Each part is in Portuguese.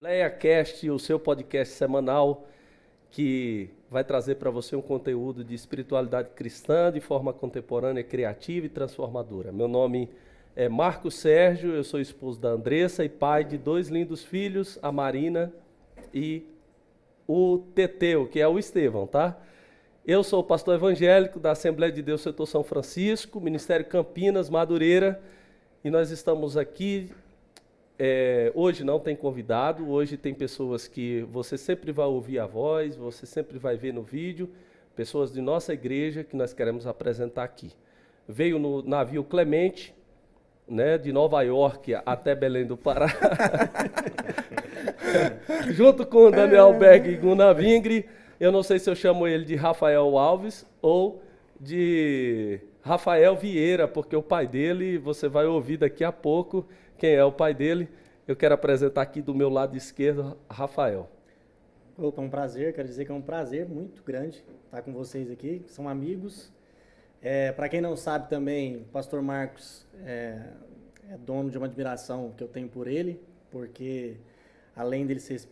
LeiaCast, o seu podcast semanal que vai trazer para você um conteúdo de espiritualidade cristã de forma contemporânea, criativa e transformadora. Meu nome é Marcos Sérgio, eu sou esposo da Andressa e pai de dois lindos filhos, a Marina e o Teteu, que é o Estevão, tá? Eu sou o pastor evangélico da Assembleia de Deus Setor São Francisco, Ministério Campinas, Madureira, e nós estamos aqui. Hoje não tem convidado, hoje tem pessoas que você sempre vai ouvir a voz, você sempre vai ver no vídeo, pessoas de nossa igreja que nós queremos apresentar aqui. Veio no navio Clemente, né, de Nova York até Belém do Pará, junto com o Daniel Berg e Guna Vingre. Eu não sei se eu chamo ele de Rafael Alves ou de Rafael Vieira, porque o pai dele, você vai ouvir daqui a pouco quem é o pai dele. Eu quero apresentar aqui do meu lado esquerdo, Rafael. Opa, é um prazer, quero dizer que é um prazer muito grande estar com vocês aqui, são amigos. Para quem não sabe também, o pastor Marcos é dono de uma admiração que eu tenho por ele, porque além dele ser esse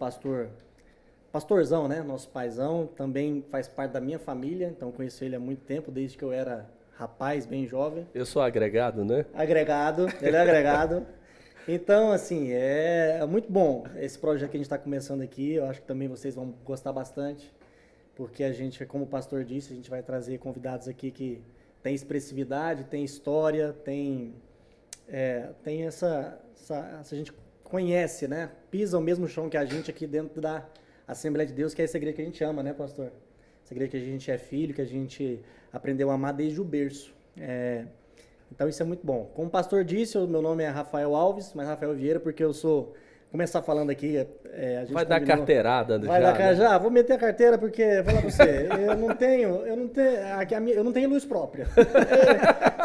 pastorzão, né, nosso paizão, também faz parte da minha família, então conheço ele há muito tempo, desde que eu era rapaz, bem jovem. Eu sou agregado, né? Agregado, ele é agregado. Então, assim, é muito bom esse projeto que a gente está começando aqui. Eu acho que também vocês vão gostar bastante, porque a gente, como o pastor disse, a gente vai trazer convidados aqui que tem expressividade, tem história, tem essa a gente conhece, né? Pisa o mesmo chão que a gente aqui dentro da Assembleia de Deus, que é essa igreja que a gente ama, né, pastor? Essa igreja que a gente é filho, que a gente aprendeu a amar desde o berço. Então isso é muito bom. Como o pastor disse, o meu nome é Rafael Alves, mas Rafael Vieira, porque eu sou... Começar falando aqui, a gente vai dar carteirada vai já, dar né? Já, vou meter a carteira porque, vou falar pra você, eu não tenho luz própria.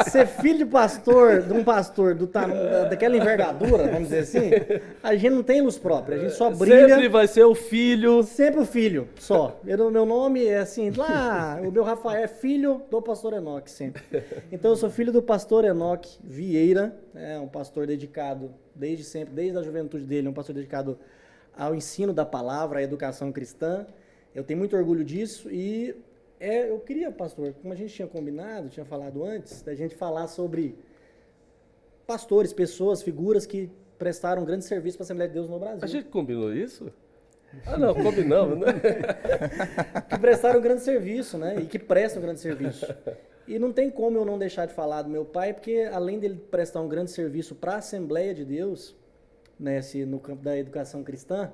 Ser filho de um pastor daquela envergadura, vamos dizer assim, a gente não tem luz própria, a gente só brilha. Sempre vai ser o filho. Sempre o filho, só. Meu nome é assim, o meu Rafael é filho do pastor Enoque, sempre. Então eu sou filho do pastor Enoque Vieira, um pastor dedicado desde sempre, desde a juventude dele, um pastor dedicado ao ensino da palavra, à educação cristã. Eu tenho muito orgulho disso e eu queria, pastor, como a gente tinha combinado, tinha falado antes, da gente falar sobre pastores, pessoas, figuras que prestaram grande serviço para a Assembleia de Deus no Brasil. A gente combinou isso? Ah, não, combinamos, né? Que prestaram grande serviço, né? E que prestam grande serviço. E não tem como eu não deixar de falar do meu pai, porque além dele prestar um grande serviço para a Assembleia de Deus, né, no campo da educação cristã,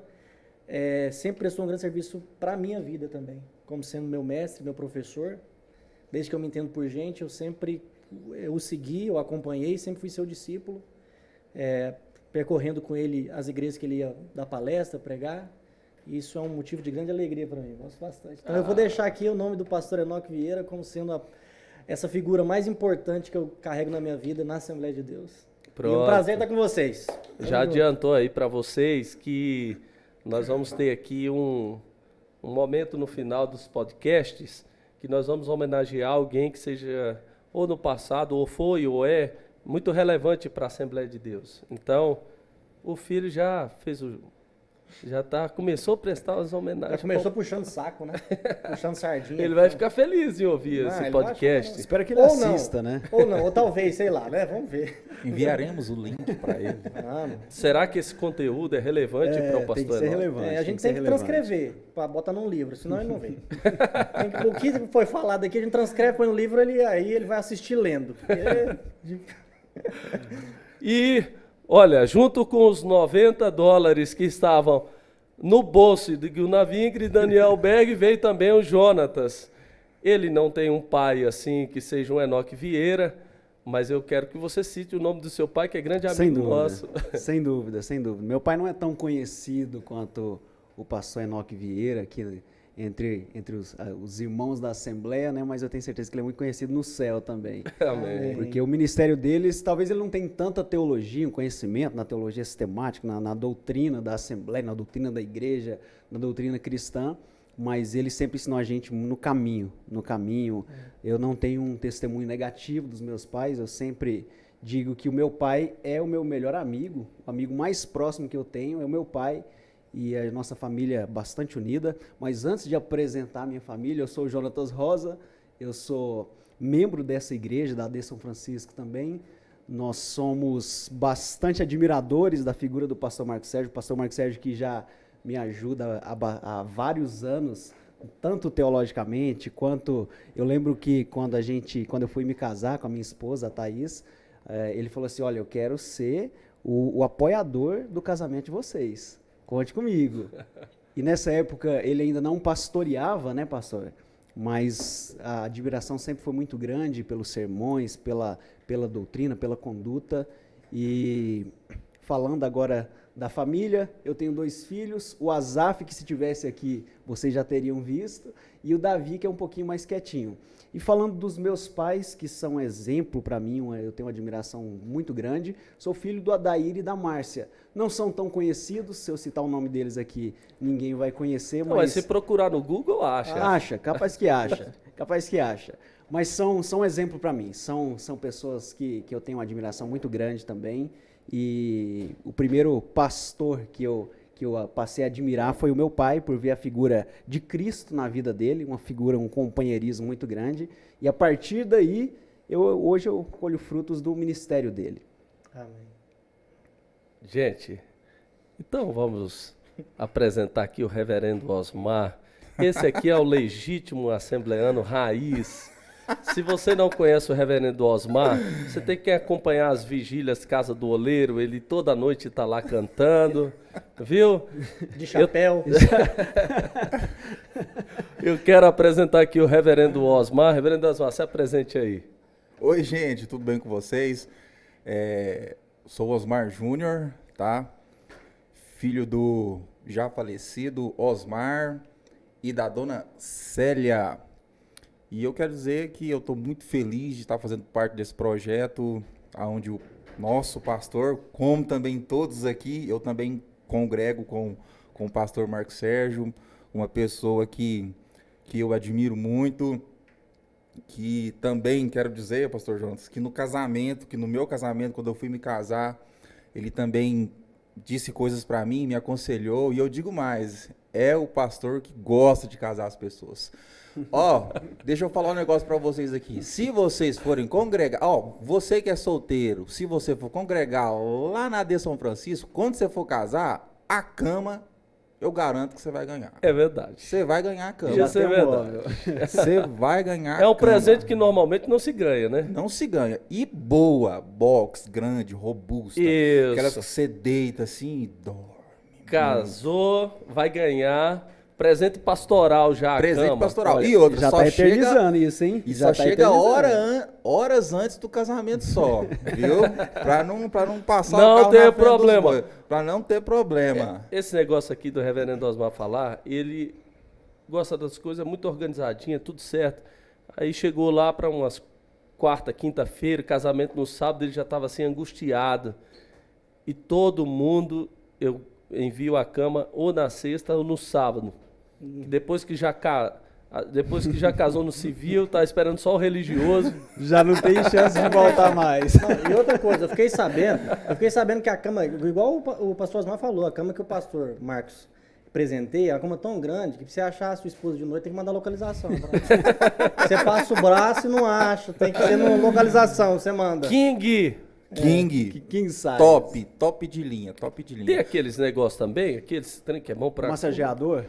sempre prestou um grande serviço para a minha vida também, como sendo meu mestre, meu professor. Desde que eu me entendo por gente, eu o segui, eu acompanhei, sempre fui seu discípulo, percorrendo com ele as igrejas que ele ia dar palestra, pregar. Isso é um motivo de grande alegria para mim, gosto bastante. Então eu vou deixar aqui o nome do pastor Enoque Vieira como sendo essa figura mais importante que eu carrego na minha vida na Assembleia de Deus. Pronto. E um prazer estar com vocês. Já adiantou aí para vocês que nós vamos ter aqui um momento no final dos podcasts que nós vamos homenagear alguém que seja ou no passado, ou foi, ou é muito relevante para a Assembleia de Deus. Então, o filho já fez começou a prestar as homenagens. Já começou puxando saco, né? Puxando sardinha. Ele vai ficar feliz em ouvir esse podcast. Espero que ele assista, né? Ou talvez, sei lá, né? Vamos ver. Enviaremos o link para ele. Será que esse conteúdo é relevante para o pastor? Tem que ser relevante. A gente tem que transcrever, botar num livro, senão ele não vem. O que foi falado aqui, a gente transcreve, põe no livro, aí ele vai assistir lendo. E... olha, junto com os $90 que estavam no bolso de Guna Vingre e Daniel Berg, veio também o Jonatas. Ele não tem um pai assim que seja um Enoque Vieira, mas eu quero que você cite o nome do seu pai, que é grande amigo nosso. Sem dúvida, sem dúvida. Meu pai não é tão conhecido quanto o pastor Enoque Vieira, que entre os irmãos da Assembleia, né? Mas eu tenho certeza que ele é muito conhecido no céu também. Amém. Porque o ministério deles, talvez ele não tenha tanta teologia, um conhecimento na teologia sistemática, na doutrina da Assembleia, na doutrina da igreja, na doutrina cristã, mas ele sempre ensinou a gente no caminho. Eu não tenho um testemunho negativo dos meus pais, eu sempre digo que o meu pai é o meu melhor amigo, o amigo mais próximo que eu tenho é o meu pai, e a nossa família é bastante unida. Mas antes de apresentar a minha família, eu sou o Jonatas Rosa, eu sou membro dessa igreja, da AD São Francisco também. Nós somos bastante admiradores da figura do pastor Marcos Sérgio, o pastor Marcos Sérgio que já me ajuda há vários anos, tanto teologicamente, quanto... Eu lembro que quando eu fui me casar com a minha esposa, a Thaís, ele falou assim, olha, eu quero ser o apoiador do casamento de vocês, conte comigo. E nessa época ele ainda não pastoreava, né, pastor? Mas a admiração sempre foi muito grande pelos sermões, pela doutrina, pela conduta. E falando agora da família, eu tenho 2 filhos, o Azaf, que se tivesse aqui, vocês já teriam visto, e o Davi, que é um pouquinho mais quietinho. E falando dos meus pais, que são exemplo para mim, eu tenho uma admiração muito grande, sou filho do Adair e da Márcia. Não são tão conhecidos, se eu citar o nome deles aqui, ninguém vai conhecer, mas... Mas se procurar no Google, acha. Acha, capaz que acha, capaz que acha. Mas são exemplo para mim, são pessoas que eu tenho uma admiração muito grande também. E o primeiro pastor que eu passei a admirar foi o meu pai, por ver a figura de Cristo na vida dele, uma figura, um companheirismo muito grande. E a partir daí, hoje eu colho frutos do ministério dele. Amém. Gente, então vamos apresentar aqui o reverendo Osmar. Esse aqui é o legítimo assembleano raiz. Se você não conhece o reverendo Osmar, você tem que acompanhar as vigílias Casa do Oleiro, ele toda noite está lá cantando, viu? De chapéu. Eu quero apresentar aqui o reverendo Osmar. Reverendo Osmar, se apresente aí. Oi, gente, tudo bem com vocês? Sou Osmar Júnior, tá? Filho do já falecido Osmar e da dona Célia. E eu quero dizer que eu estou muito feliz de estar fazendo parte desse projeto, onde o nosso pastor, como também todos aqui, eu também congrego com o pastor Marcos Sérgio, uma pessoa que eu admiro muito, que também quero dizer, pastor Jonas, que no meu casamento, quando eu fui me casar, ele também disse coisas para mim, me aconselhou, e eu digo mais, é o pastor que gosta de casar as pessoas. Deixa eu falar um negócio para vocês aqui. Se vocês forem congregar, você que é solteiro, se você for congregar lá na AD São Francisco, quando você for casar, a cama, eu garanto que você vai ganhar. É verdade. Você vai ganhar a cama. Isso é verdade. Você vai ganhar É um presente que normalmente não se ganha, né? Não se ganha. E boa, box, grande, robusta. Isso. Aquelas que você deita assim e dorme. Casou, vai ganhar. Presente pastoral já, presente cama. Pastoral. E outra, já só tá chega... eternizando isso, hein? E já só tá chega horas antes do casamento só, viu? Pra não passar não o carro ter na frente problema. Pra não ter problema. Esse negócio aqui do reverendo Osmar falar, ele gosta das coisas muito organizadinha, tudo certo. Aí chegou lá para umas quarta, quinta-feira, casamento no sábado, ele já estava assim angustiado. E todo mundo, eu envio a cama ou na sexta ou no sábado. Depois que já casou no civil, tá esperando só o religioso. Já não tem chance de voltar mais. Não, e outra coisa, eu fiquei sabendo que a cama, igual o pastor Osmar falou, a cama que o pastor Marcos apresentei, é uma cama tão grande que pra você achar a sua esposa de noite tem que mandar localização. Você passa o braço e não acha, tem que ser no localização, você manda. King size. Top de linha. Tem aqueles negócios também, aqueles trem que é bom pra... Massageador?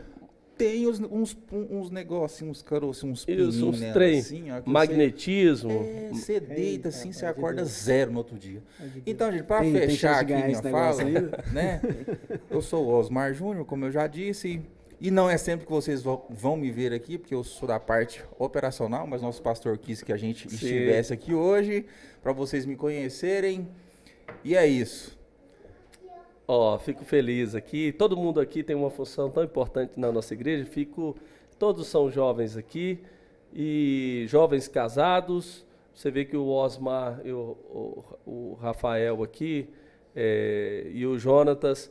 Tem uns negocinhos, uns caroços, uns pininhos, uns né? trem, Assim, magnetismo. Você deita assim, você acorda zero no outro dia. Então, gente, para fechar aqui minha fala, né? Eu sou o Osmar Júnior, como eu já disse, e não é sempre que vocês vão me ver aqui, porque eu sou da parte operacional, mas nosso pastor quis que a gente estivesse aqui hoje, para vocês me conhecerem, e é isso. Fico feliz aqui. Todo mundo aqui tem uma função tão importante na nossa igreja. Todos são jovens aqui e jovens casados. Você vê que o Osmar, o Rafael aqui e o Jonatas,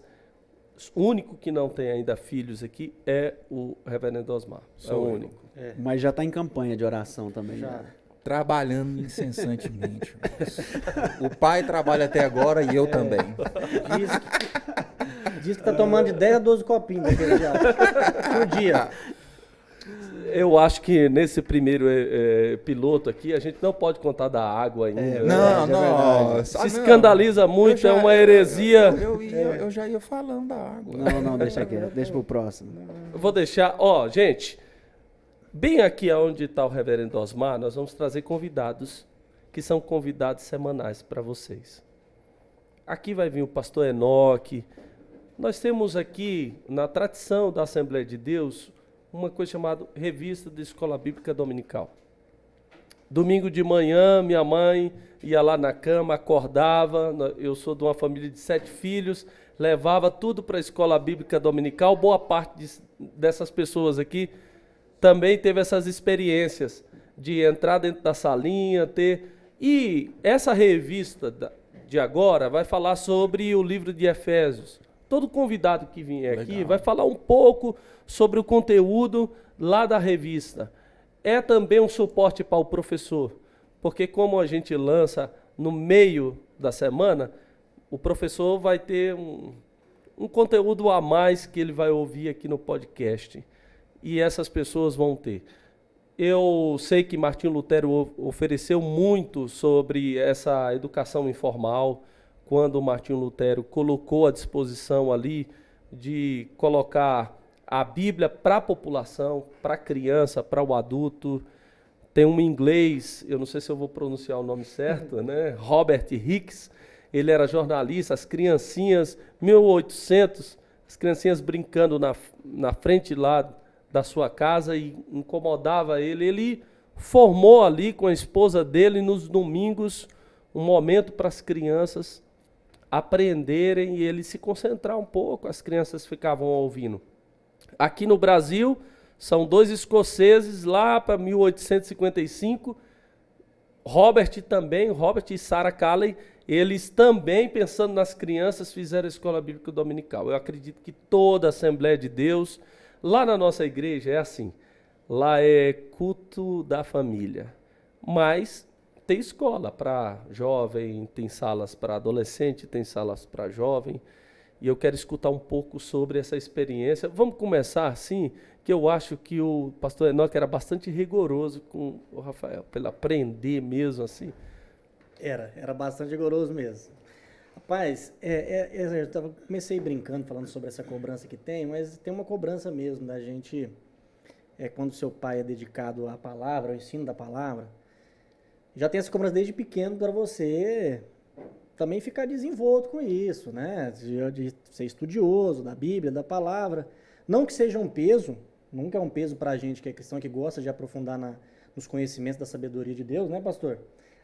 o único que não tem ainda filhos aqui é o reverendo Osmar. É o único. Mas já está em campanha de oração também. Já. Né? Trabalhando O pai trabalha até agora e eu também. Diz que tá tomando de 10 a 12 copinhos daquele já, por dia. Eu acho que nesse primeiro piloto aqui, a gente não pode contar da água ainda. né? Não, verdade. nossa. Se escandaliza muito, é uma heresia. Eu já ia falando da água. Não, deixa quieto, deixa pro próximo. Eu vou deixar, gente, bem aqui onde está o reverendo Osmar, nós vamos trazer convidados, que são convidados semanais para vocês. Aqui vai vir o pastor Enoque. Nós temos aqui, na tradição da Assembleia de Deus, uma coisa chamada Revista de Escola Bíblica Dominical. Domingo de manhã, minha mãe ia lá na cama, acordava, eu sou de uma família de 7 filhos, levava tudo para a Escola Bíblica Dominical. Boa parte dessas pessoas aqui também teve essas experiências de entrar dentro da salinha, E essa revista de agora vai falar sobre o livro de Efésios. Todo convidado que vier aqui vai falar um pouco sobre o conteúdo lá da revista. É também um suporte para o professor, porque como a gente lança no meio da semana, o professor vai ter um conteúdo a mais que ele vai ouvir aqui no podcast. E essas pessoas vão ter. Eu sei que Martinho Lutero ofereceu muito sobre essa educação informal, quando o Martinho Lutero colocou à disposição ali de colocar a Bíblia para a população, para a criança, para o adulto. Tem um inglês, eu não sei se eu vou pronunciar o nome certo, né? Robert Hicks, ele era jornalista, as criancinhas, 1800, as criancinhas brincando na frente lá da sua casa e incomodava ele. Ele formou ali com a esposa dele nos domingos um momento para as crianças aprenderem e ele se concentrar um pouco, as crianças ficavam ouvindo. Aqui no Brasil, são 2 escoceses lá para 1855, Robert e Sarah Calley, eles também, pensando nas crianças, fizeram a Escola Bíblica Dominical. Eu acredito que toda a Assembleia de Deus, lá na nossa igreja é assim, lá é culto da família, mas tem escola para jovem, tem salas para adolescente, tem salas para jovem, e eu quero escutar um pouco sobre essa experiência. Vamos começar assim, que eu acho que o pastor Enoque era bastante rigoroso com o Rafael, para ele aprender mesmo assim. Era bastante rigoroso mesmo. Rapaz, eu comecei brincando, falando sobre essa cobrança que tem, mas tem uma cobrança mesmo da gente, quando seu pai é dedicado à palavra, ao ensino da palavra, já tem essa cobrança desde pequeno para você também ficar desenvolto com isso, né? De ser estudioso da Bíblia, da palavra. Não que seja um peso, nunca é um peso para a gente que é cristão, que gosta de aprofundar nos conhecimentos da sabedoria de Deus, né, pastor?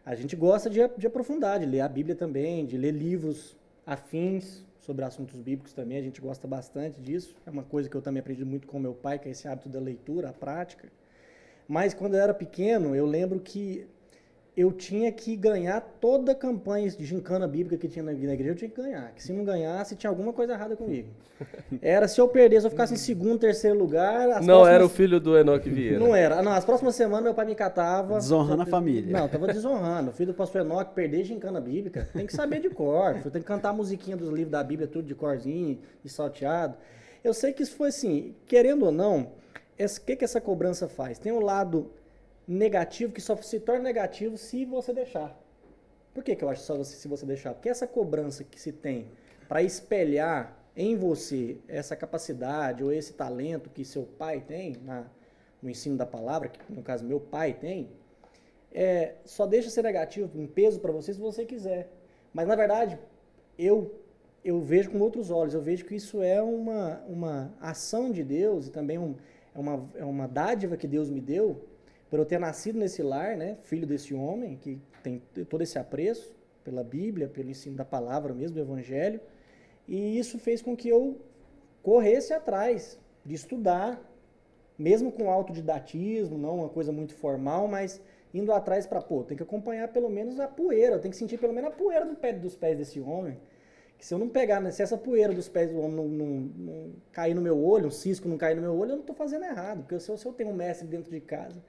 A gente gosta de aprofundar, de ler a Bíblia também, de ler livros afins sobre assuntos bíblicos também, a gente gosta bastante disso. É uma coisa que eu também aprendi muito com meu pai, que é esse hábito da leitura, a prática. Mas quando eu era pequeno, eu lembro que eu tinha que ganhar toda a campanha de gincana bíblica que tinha na igreja, eu tinha que ganhar. Que se não ganhasse, tinha alguma coisa errada comigo. Era se eu perdesse, eu ficasse em segundo, terceiro lugar. Não era o filho do Enoque Vieira. Não era. Não, as próximas semanas meu pai me catava. Desonrando a família. Não, tava desonrando. O filho do pastor Enoque, perder gincana bíblica, tem que saber de cor. Tem que cantar a musiquinha dos livros da Bíblia, tudo de corzinho e salteado. Eu sei que isso foi assim, querendo ou não, o que essa cobrança faz? Tem um lado negativo que só se torna negativo se você deixar. Por que eu acho só se você deixar? Porque essa cobrança que se tem para espelhar em você essa capacidade ou esse talento que seu pai tem no ensino da palavra, que no caso meu pai tem, só deixa ser negativo, um peso para você se você quiser. Mas na verdade, eu vejo com outros olhos, eu vejo que isso é uma ação de Deus e também é uma dádiva que Deus me deu por eu ter nascido nesse lar, né, filho desse homem, que tem todo esse apreço pela Bíblia, pelo ensino da palavra mesmo, do Evangelho, e isso fez com que eu corresse atrás de estudar, mesmo com autodidatismo, não uma coisa muito formal, mas indo atrás para, tem que acompanhar pelo menos a poeira, eu tenho que sentir pelo menos a poeira dos pés desse homem, que se eu não pegar, né, se essa poeira dos pés do homem não cair no meu olho, um cisco não cair no meu olho, eu não estou fazendo errado, porque se eu tenho um mestre dentro de casa,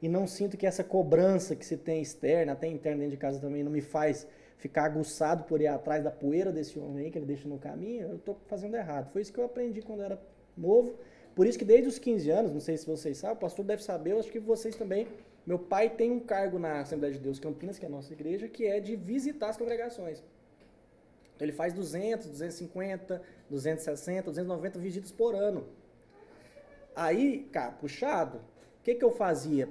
e não sinto que essa cobrança que se tem externa, até interna dentro de casa também, não me faz ficar aguçado por ir atrás da poeira desse homem aí que ele deixa no caminho, eu estou fazendo errado. Foi isso que eu aprendi quando eu era novo. Por isso que desde os 15 anos, não sei se vocês sabem, o pastor deve saber, eu acho que vocês também, meu pai tem um cargo na Assembleia de Deus Campinas, que é a nossa igreja, que é de visitar as congregações. Então ele faz 200, 250, 260, 290 visitas por ano. Aí, cara, puxado, o que eu fazia?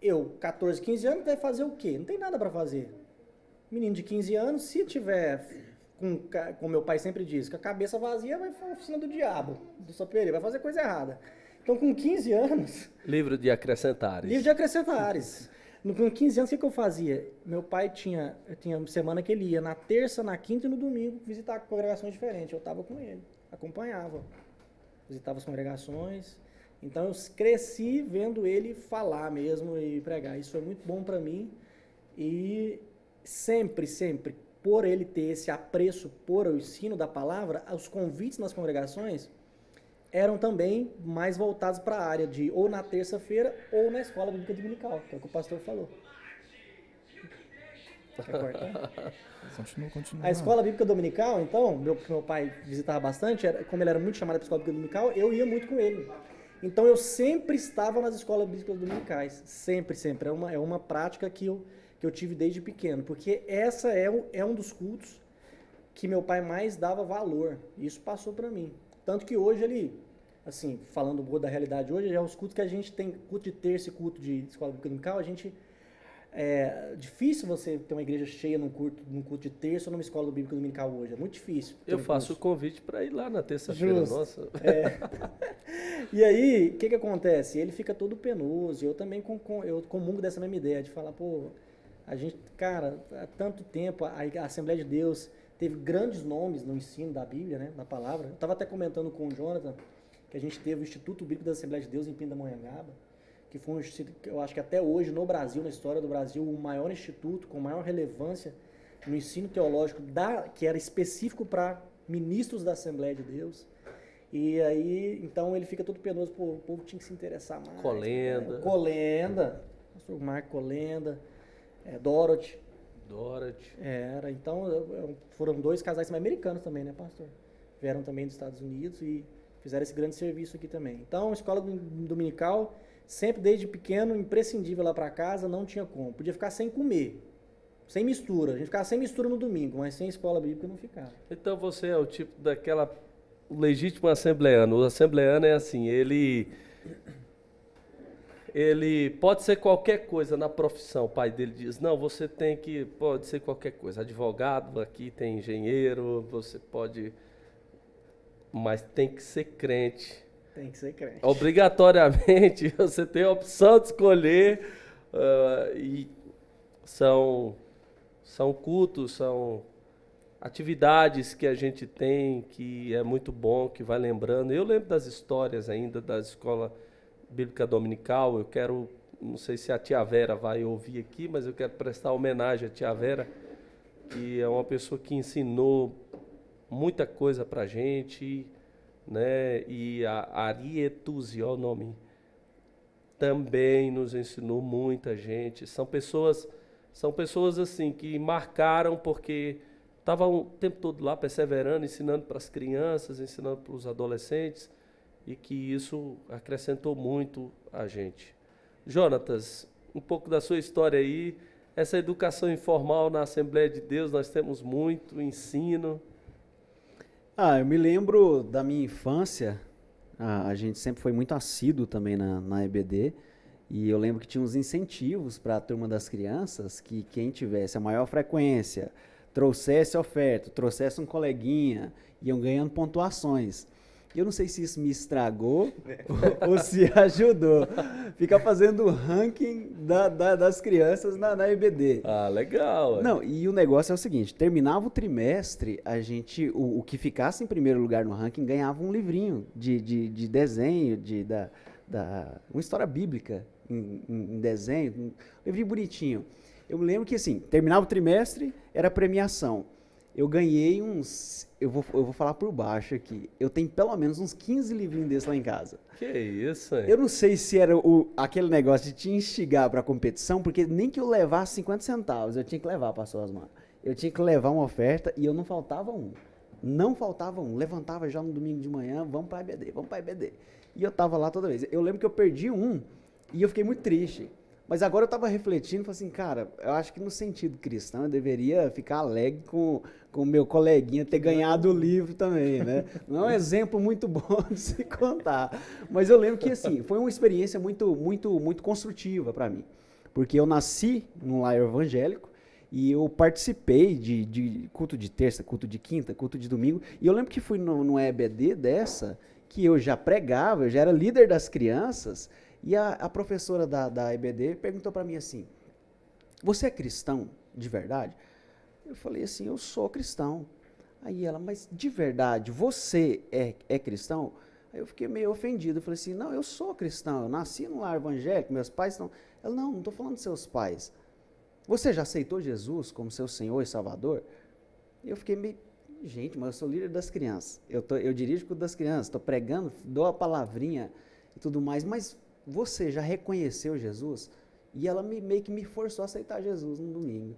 Eu, 14, 15 anos, deve fazer o quê? Não tem nada para fazer. Menino de 15 anos, se tiver, como meu pai sempre diz, com a cabeça vazia, vai para a oficina do diabo, do Saperi, vai fazer coisa errada. Então, com 15 anos... Livro de acrescentares. Livro de acrescentares. Com 15 anos, o que eu fazia? Meu pai tinha semana que ele ia na terça, na quinta e no domingo visitar congregações diferentes. Eu estava com ele, acompanhava. Visitava as congregações. Então, eu cresci vendo ele falar mesmo e pregar. Isso foi muito bom para mim. E sempre, por ele ter esse apreço por o ensino da palavra, os convites nas congregações eram também mais voltados para a área de ou na terça-feira ou na escola bíblica dominical, que é o que o pastor falou. Quer cortar? Continua. A escola bíblica dominical, então, meu pai visitava bastante, como ele era muito chamado para a escola bíblica dominical, eu ia muito com ele. Então eu sempre estava nas escolas bíblicas dominicais, sempre. É uma prática que eu tive desde pequeno, porque essa é um dos cultos que meu pai mais dava valor. Isso passou para mim. Tanto que hoje ele, assim, falando da realidade hoje, é os cultos que a gente tem, culto de terça e culto de escola bíblica dominical, é difícil você ter uma igreja cheia num culto de terça ou numa escola bíblica dominical hoje. É muito difícil. Eu faço o convite para ir lá na terça-feira, nossa. E aí, o que acontece? Ele fica todo penoso. Eu também eu comungo dessa mesma ideia, de falar, pô, a gente, cara, há tanto tempo, a Assembleia de Deus teve grandes nomes no ensino da Bíblia, né, da palavra. Eu estava até comentando com o Jonathan que a gente teve o Instituto Bíblico da Assembleia de Deus em Pindamonhangaba, que foi um instituto que eu acho que até hoje no Brasil, na história do Brasil, o maior instituto com maior relevância no ensino teológico que era específico para ministros da Assembleia de Deus. E aí, então ele fica todo penoso, pô, o povo tinha que se interessar mais. Colenda, pastor Marco Colenda, Dorothy. Então foram 2 casais americanos também, né, pastor? Vieram também dos Estados Unidos e fizeram esse grande serviço aqui também. Então, escola dominical, sempre desde pequeno, imprescindível lá para casa, não tinha como. Podia ficar sem comer, sem mistura. A gente ficava sem mistura no domingo, mas sem escola bíblica não ficava. Então você é o tipo daquela legítimo assembleano. O assembleano é assim, ele pode ser qualquer coisa na profissão. O pai dele diz, não, você pode ser qualquer coisa. Advogado, aqui tem engenheiro, você pode, mas tem que ser crente. Tem que ser crente. Obrigatoriamente, você tem a opção de escolher, e são cultos, são atividades que a gente tem, que é muito bom, que vai lembrando. Eu lembro das histórias ainda da escola bíblica dominical. Não sei se a tia Vera vai ouvir aqui, mas eu quero prestar homenagem à tia Vera, que é uma pessoa que ensinou muita coisa pra gente, né? E a Arietuzi, ó, o nome, também nos ensinou muita gente. São pessoas assim que marcaram porque estavam o tempo todo lá perseverando, ensinando para as crianças, ensinando para os adolescentes, e que isso acrescentou muito a gente. Jonatas, um pouco da sua história aí, essa educação informal na Assembleia de Deus, nós temos muito ensino. Eu me lembro da minha infância, a gente sempre foi muito assíduo também na EBD, e eu lembro que tinha uns incentivos para a turma das crianças, que quem tivesse a maior frequência, trouxesse oferta, trouxesse um coleguinha, iam ganhando pontuações. Eu não sei se isso me estragou ou se ajudou. Ficar fazendo o ranking das crianças na EBD. Ah, legal. Não, e o negócio é o seguinte, terminava o trimestre, o que ficasse em primeiro lugar no ranking ganhava um livrinho de desenho, uma história bíblica em desenho, um livrinho bonitinho. Eu me lembro que, assim, terminava o trimestre, era premiação. Eu ganhei eu vou falar por baixo aqui, eu tenho pelo menos uns 15 livrinhos desses lá em casa. Que isso, hein? Eu não sei se era aquele negócio de te instigar para a competição, porque nem que eu levasse 50 centavos, eu tinha que levar, pastor Osmar. eu tinha que levar uma oferta e eu não faltava um. Não faltava um. Levantava já no domingo de manhã, vamos para EBD, vamos para EBD. E eu estava lá toda vez. Eu lembro que eu perdi um e eu fiquei muito triste. Mas agora eu estava refletindo, falei assim, cara, eu acho que no sentido cristão eu deveria ficar alegre com o meu coleguinha ter ganhado o livro também, né? Não é um exemplo muito bom de se contar. Mas eu lembro que, assim, foi uma experiência muito construtiva para mim. Porque eu nasci num lar evangélico e eu participei de culto de terça, culto de quinta, culto de domingo. E eu lembro que fui no EBD dessa, que eu já pregava, eu já era líder das crianças. E a professora da EBD perguntou para mim assim, você é cristão de verdade? Eu falei assim, eu sou cristão. Aí ela, mas de verdade, você é cristão? Aí eu fiquei meio ofendido, eu falei assim, não, eu sou cristão, eu nasci num lar evangélico, meus pais estão... Ela, não estou falando dos seus pais. Você já aceitou Jesus como seu Senhor e Salvador? E eu fiquei meio, gente, mas eu sou líder das crianças, eu dirijo o culto das crianças, estou pregando, dou a palavrinha e tudo mais, mas você já reconheceu Jesus? E ela meio que me forçou a aceitar Jesus no domingo.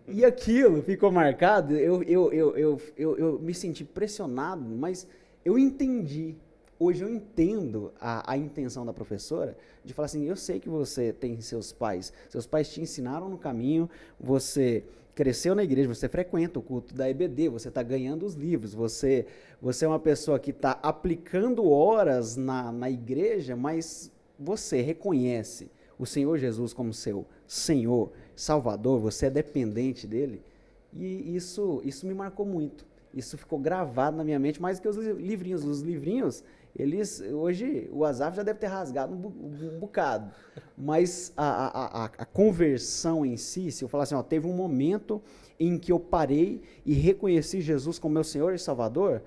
E aquilo ficou marcado, eu me senti pressionado, mas eu entendi. Hoje eu entendo a intenção da professora de falar assim, eu sei que você tem seus pais te ensinaram no caminho, você cresceu na igreja, você frequenta o culto da EBD, você está ganhando os livros, você é uma pessoa que está aplicando horas na igreja, mas você reconhece o Senhor Jesus como seu Senhor, Salvador, você é dependente dele, e isso me marcou muito. Isso ficou gravado na minha mente, mais do que os livrinhos. Os livrinhos, eles, hoje, o Asaf já deve ter rasgado um bocado. Mas a conversão em si, se eu falar assim, ó, teve um momento em que eu parei e reconheci Jesus como meu Senhor e Salvador,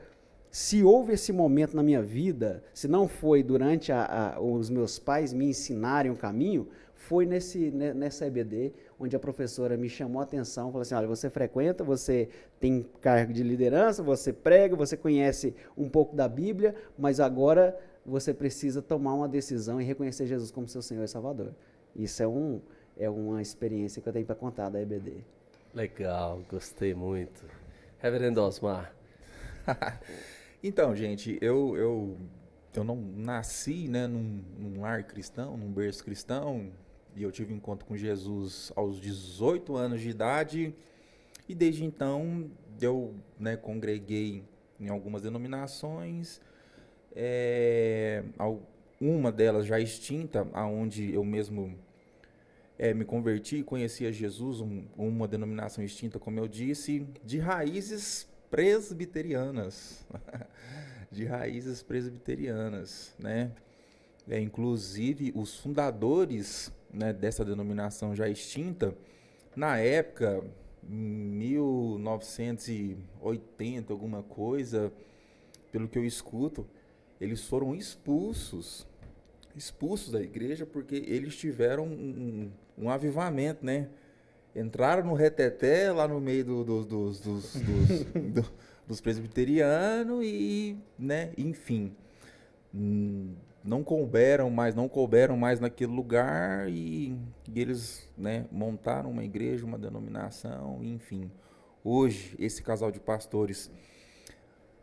se houve esse momento na minha vida, se não foi durante os meus pais me ensinarem o caminho, foi nessa EBD, onde a professora me chamou a atenção, falou assim, olha, você frequenta, você tem cargo de liderança, você prega, você conhece um pouco da Bíblia, mas agora você precisa tomar uma decisão e reconhecer Jesus como seu Senhor e Salvador. Isso é uma experiência que eu tenho para contar da EBD. Legal, gostei muito. Reverendo Osmar. Então, gente, eu não nasci, né, num lar cristão, num berço cristão, e eu tive um encontro com Jesus aos 18 anos de idade, e desde então eu, né, congreguei em algumas denominações, uma delas já extinta, aonde eu mesmo me converti e conheci a Jesus, uma denominação extinta, como eu disse, de raízes presbiterianas, de raízes presbiterianas, né? Inclusive, os fundadores, né, dessa denominação já extinta, na época, 1980, alguma coisa, pelo que eu escuto, eles foram expulsos da igreja porque eles tiveram um avivamento, né? Entraram no reteté lá no meio dos presbiterianos e, né, enfim, não couberam mais naquele lugar e eles, né, montaram uma igreja, uma denominação, enfim. Hoje, esse casal de pastores,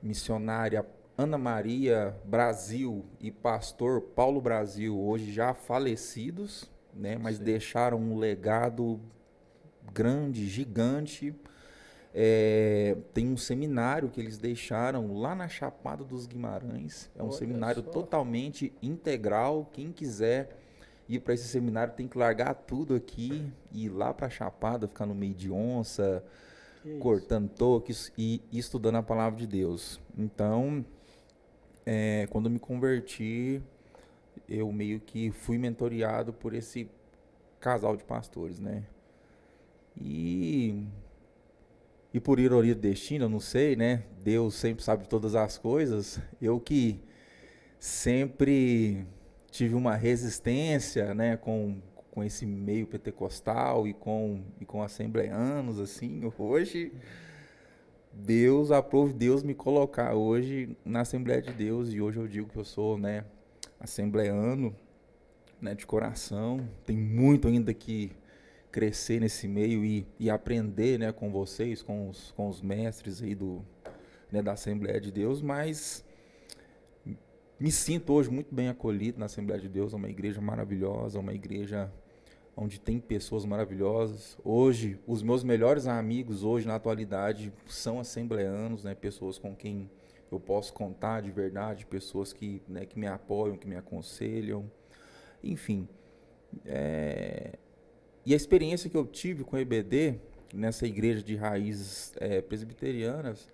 missionária Ana Maria Brasil e pastor Paulo Brasil, hoje já falecidos, né, mas deixaram um legado grande, gigante. Tem um seminário que eles deixaram lá na Chapada dos Guimarães. É um seminário totalmente integral. Quem quiser ir para esse seminário tem que largar tudo aqui e ir lá para a Chapada, ficar no meio de onça, cortando toques e estudando a palavra de Deus. Então, quando eu me converti, eu meio que fui mentoreado por esse casal de pastores, né? E por ironia do destino, eu não sei, né? Deus sempre sabe de todas as coisas. Eu que sempre tive uma resistência, né, com esse meio pentecostal e com assembleanos, assim, hoje Deus aprove Deus me colocar hoje na Assembleia de Deus, e hoje eu digo que eu sou, né, assembleano, né, de coração. Tem muito ainda que crescer nesse meio e aprender, né, com vocês, com os mestres aí né, da Assembleia de Deus, mas me sinto hoje muito bem acolhido na Assembleia de Deus, é uma igreja maravilhosa, uma igreja onde tem pessoas maravilhosas. Hoje, os meus melhores amigos, hoje na atualidade, são assembleanos, né, pessoas com quem eu posso contar de verdade, pessoas que, né, que me apoiam, que me aconselham, enfim. E a experiência que eu tive com a EBD, nessa igreja de raízes presbiterianas,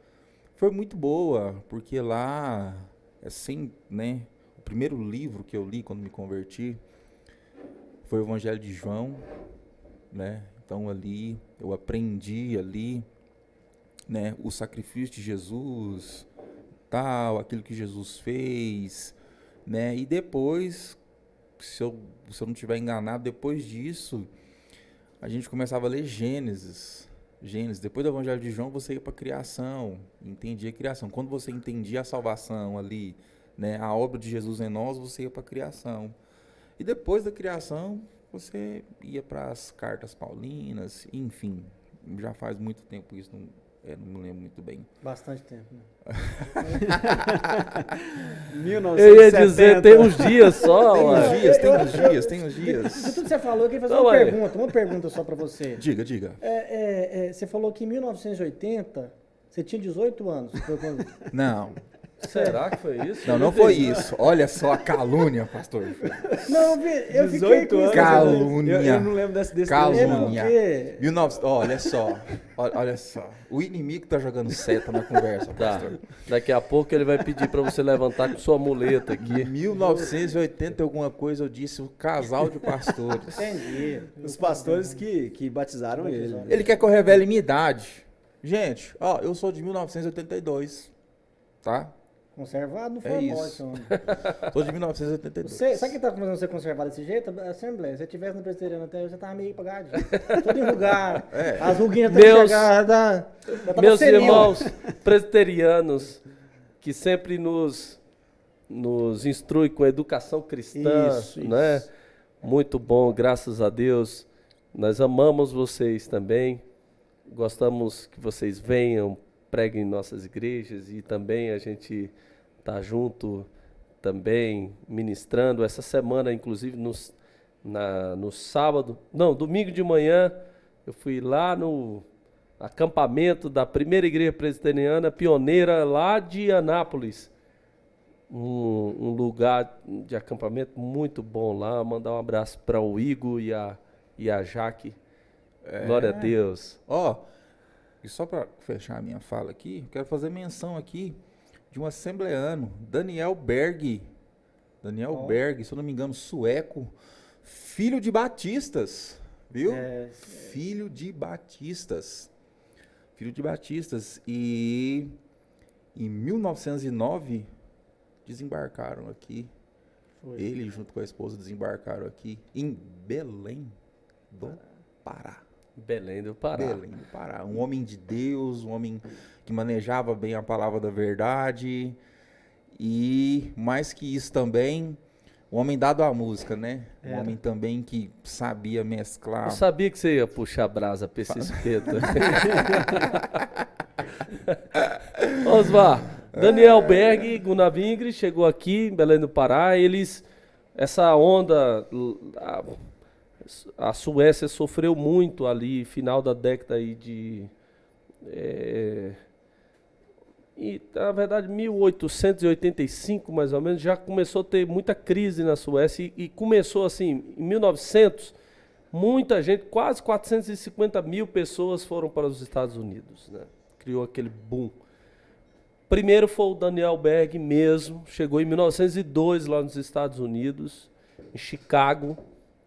foi muito boa, porque lá, assim, né, o primeiro livro que eu li quando me converti foi o Evangelho de João, né? Então ali eu aprendi ali, né, o sacrifício de Jesus, tal, aquilo que Jesus fez, né? E depois, se eu não estiver enganado, depois disso, a gente começava a ler Gênesis. Depois do Evangelho de João, você ia para a criação, entendia a criação. Quando você entendia a salvação ali, né, a obra de Jesus em nós, você ia para a criação. E depois da criação, você ia para as cartas paulinas, enfim. Já faz muito tempo isso, não me lembro muito bem. Bastante tempo, né? 1970. Eu ia dizer, tem uns dias só. Tem uns dias. De tudo que você falou, eu queria fazer Não, uma pergunta só para você. Diga. Você falou que em 1980 você tinha 18 anos. Foi quando... Não. Será que foi isso? Não foi isso. Olha só a calúnia, pastor. Não, eu fiquei com isso. Calúnia. Eu não lembro desse Calúnia. Porque... 19... Olha só. O inimigo tá jogando seta na conversa, Tá. pastor. Daqui a pouco ele vai pedir para você levantar com sua muleta aqui. 1980 alguma coisa, eu disse o casal de pastores. Entendi. Os pastores que batizaram ele. Ele quer que eu revele minha idade. Gente, eu sou de 1982, tá? Conservado não foi É morte, isso. não. Sou de 1982. Sabe quem tá começando a ser conservado desse jeito? A Assembleia. Se você tivesse no presbiteriano até hoje, você tava meio apagado. Todo enrugado. As ruguinhas estão chegadas. Meus irmãos presbiterianos, que sempre nos instrui com educação cristã, Isso. né? Muito bom, graças a Deus. Nós amamos vocês também. Gostamos que vocês venham, preguem em nossas igrejas e também a gente tá junto também ministrando. Essa semana, inclusive, no sábado, domingo de manhã, eu fui lá no acampamento da primeira igreja presbiteriana pioneira lá de Anápolis. Um lugar de acampamento muito bom lá. Mandar um abraço para o Igor e a Jaque. Glória a Deus. E só para fechar a minha fala aqui, eu quero fazer menção aqui de um assembleano, Daniel Berg. Berg, se eu não me engano, sueco, filho de batistas, viu? Filho de batistas. E em 1909 desembarcaram aqui. Ele junto com a esposa desembarcaram aqui em Belém do Pará. Belém do Pará. Um homem de Deus, um homem que manejava bem a palavra da verdade e, mais que isso também, um homem dado à música, né? Um homem também que sabia mesclar. Eu sabia que você ia puxar brasa pra esse espeto. Osmar, Daniel Berg e Gunnar Vingre chegou aqui em Belém do Pará. Essa onda... A Suécia sofreu muito ali, final da década aí e na verdade 1885 mais ou menos, já começou a ter muita crise na Suécia e começou assim, em 1900, muita gente, quase 450 mil pessoas foram para os Estados Unidos, né? Criou aquele boom. Primeiro foi o Daniel Berg mesmo, chegou em 1902 lá nos Estados Unidos, em Chicago,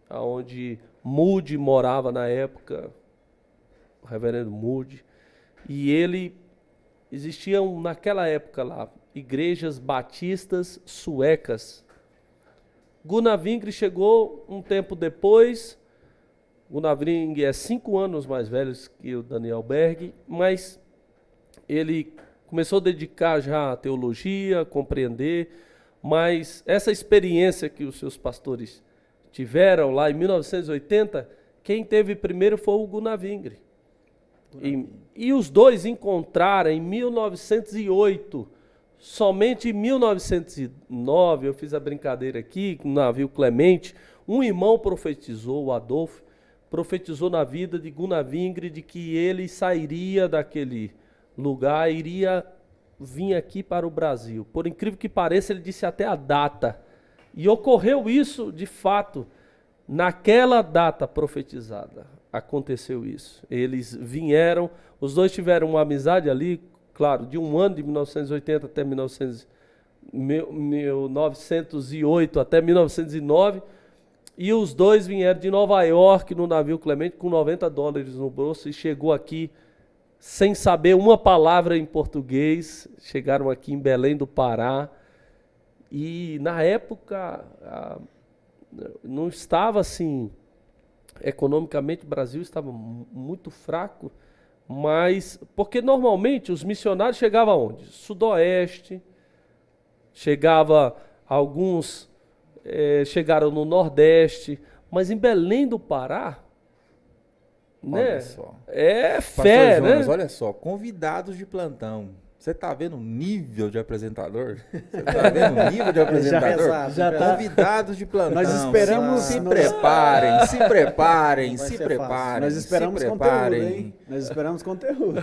onde Moody morava na época, o reverendo Moody, e existiam naquela época lá, igrejas batistas suecas. Gunnar Vingre chegou um tempo depois. Gunnar Vingre é 5 anos mais velho que o Daniel Berg, mas ele começou a dedicar já à teologia, a compreender, mas essa experiência que os seus pastores tiveram lá em 1980, quem teve primeiro foi o Gunavingre. E os dois encontraram em 1908. Somente em 1909, eu fiz a brincadeira aqui, no navio Clemente, um irmão profetizou, o Adolfo, profetizou na vida de Gunavingre de que ele sairia daquele lugar, iria vir aqui para o Brasil. Por incrível que pareça, ele disse até a data. E ocorreu isso, de fato, naquela data profetizada. Aconteceu isso. Eles vieram, os dois tiveram uma amizade ali, claro, de um ano, de 1980 até 1908 até 1909, e os dois vieram de Nova York no navio Clemente com $90 no bolso e chegou aqui sem saber uma palavra em português, chegaram aqui em Belém do Pará, e na época não estava assim, economicamente o Brasil estava muito fraco, mas, porque normalmente os missionários chegavam aonde? Sudoeste, alguns chegaram no Nordeste, mas em Belém do Pará, né? Olha só. É Pastor fé, Jonas, né? olha só, convidados de plantão. Você tá vendo o nível de apresentador? Você tá vendo o nível de apresentador? Já tá. Convidados de plantão. Nós esperamos- Se nós- preparem, se preparem, Não vai se ser preparem. Nós esperamos se conteúdo, preparem. hein? Nós esperamos conteúdo.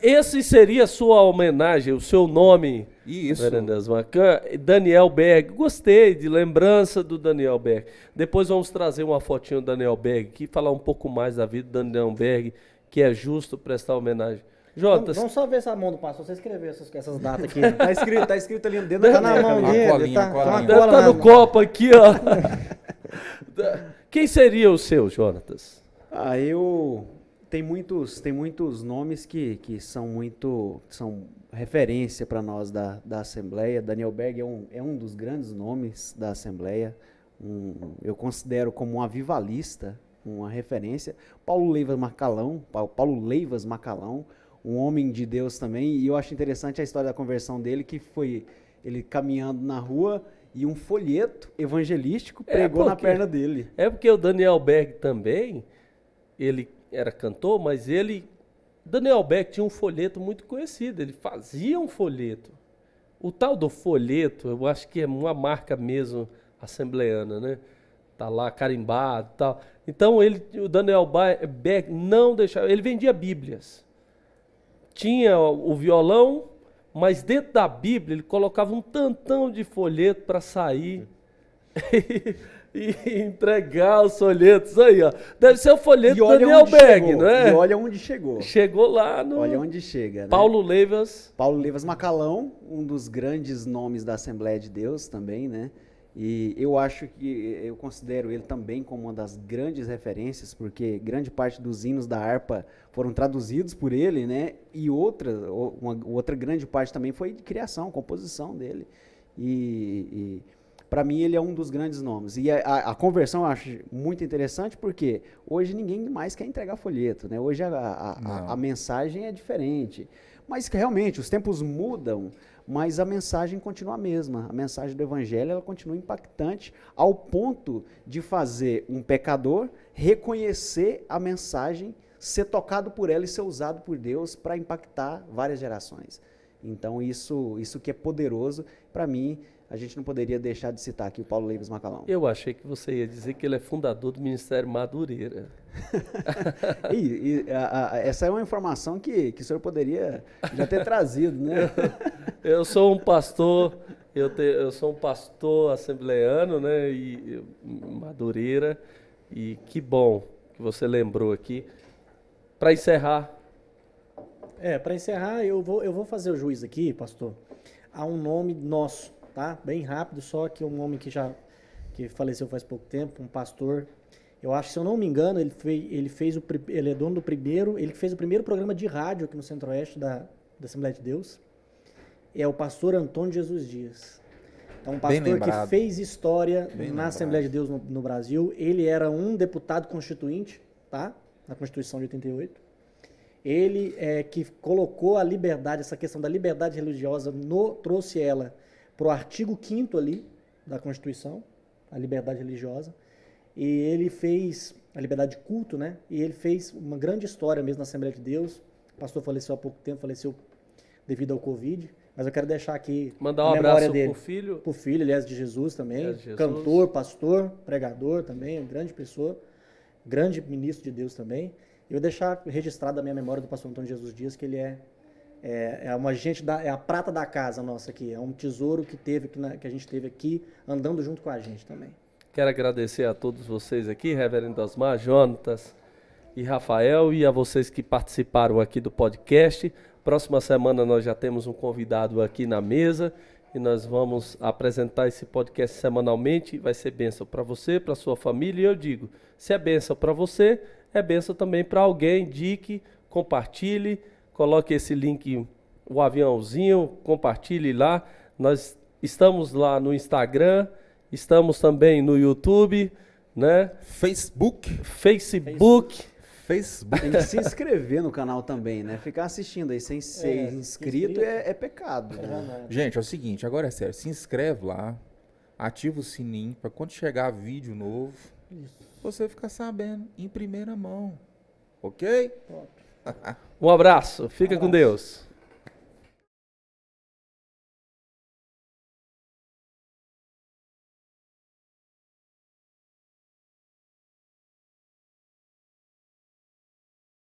Esse seria a sua homenagem, o seu nome, Isso. Veredas Macan, Daniel Berg. Gostei de lembrança do Daniel Berg. Depois vamos trazer uma fotinho do Daniel Berg aqui, falar um pouco mais da vida do Daniel Berg, que é justo prestar homenagem. Jotas, Vamos só ver essa mão do pastor, você escreveu essas datas aqui. Tá escrito ali dentro da Tá na caneca. mão ali. dele, colinha, tá colinha. uma deve cola estar na no mão. copo aqui, ó. Quem seria o seu, Jonatas? Tem muitos nomes que são referência para nós da Assembleia. Daniel Berg é um dos grandes nomes da Assembleia. Eu considero como um avivalista, uma referência. Paulo Leivas Macalão, um homem de Deus também. E eu acho interessante a história da conversão dele, que foi ele caminhando na rua e um folheto evangelístico pregou na perna dele. É porque o Daniel Berg também, ele era cantor, mas Daniel Berg tinha um folheto muito conhecido, ele fazia um folheto. O tal do folheto, eu acho que é uma marca mesmo assembleana, né? Tá lá carimbado e tal. Então o Daniel Berg não deixava, ele vendia bíblias. Tinha o violão, mas dentro da Bíblia ele colocava um tantão de folheto para sair e entregar os folhetos aí, ó. Deve ser o folheto do Daniel Berg, não é? E olha onde chegou. Chegou lá no Olha onde chega, né? Paulo Leivas. Paulo Leivas Macalão, um dos grandes nomes da Assembleia de Deus também, né? E eu considero ele também como uma das grandes referências, porque grande parte dos hinos da harpa foram traduzidos por ele, né? E outra grande parte também foi de criação, composição dele. E para mim ele é um dos grandes nomes. E a conversão eu acho muito interessante, porque hoje ninguém mais quer entregar folheto, né? Hoje a mensagem é diferente. Mas realmente os tempos mudam, mas a mensagem continua a mesma. A mensagem do Evangelho ela continua impactante ao ponto de fazer um pecador reconhecer a mensagem, ser tocado por ela e ser usado por Deus para impactar várias gerações. Então isso que é poderoso, para mim, a gente não poderia deixar de citar aqui o Paulo Leivas Macalão. Eu achei que você ia dizer que ele é fundador do Ministério Madureira. Essa é uma informação que o senhor poderia já ter trazido, né? Eu sou um pastor, eu sou um pastor assembleano, né, e Madureira, e que bom que você lembrou aqui. Para encerrar. Para encerrar, eu vou fazer o juiz aqui, pastor, a um nome nosso, tá? Bem rápido, só que um homem que faleceu faz pouco tempo, um pastor. Eu acho, se eu não me engano, ele é dono do primeiro, ele fez o primeiro programa de rádio aqui no Centro-Oeste da Assembleia de Deus. É o pastor Antônio Jesus Dias. É um pastor que fez história na Assembleia de Deus no Brasil. Ele era um deputado constituinte, tá? Na Constituição de 88. Ele que colocou a liberdade, essa questão da liberdade religiosa, trouxe ela para o artigo 5º ali da Constituição, a liberdade religiosa. E ele fez a liberdade de culto, né? E ele fez uma grande história mesmo na Assembleia de Deus. O pastor faleceu há pouco tempo, faleceu devido ao Covid. Mas eu quero deixar aqui Mandar a um memória abraço dele. pro filho. Pro filho, aliás, de Jesus também. Aliás, de Jesus. Cantor, pastor, pregador também, uma grande pessoa. Grande ministro de Deus também. Eu vou deixar registrado a minha memória do pastor Antônio Jesus Dias, que ele é uma gente é a prata da casa nossa aqui. É um tesouro que a gente teve aqui, andando junto com a gente também. Quero agradecer a todos vocês aqui, Reverendo Osmar, Jonatas e Rafael, e a vocês que participaram aqui do podcast. Próxima semana nós já temos um convidado aqui na mesa e nós vamos apresentar esse podcast semanalmente. Vai ser bênção para você, para sua família. E eu digo, se é bênção para você, é bênção também para alguém. Indique, compartilhe, coloque esse link, o aviãozinho, compartilhe lá. Nós estamos lá no Instagram, estamos também no YouTube, né? Facebook. Tem que se inscrever no canal também, né? Ficar assistindo aí sem ser inscrito é pecado. Né? Gente, é o seguinte, agora é sério, se inscreve lá, ativa o sininho para quando chegar vídeo novo, você ficar sabendo em primeira mão, ok? Um abraço, fica com Deus.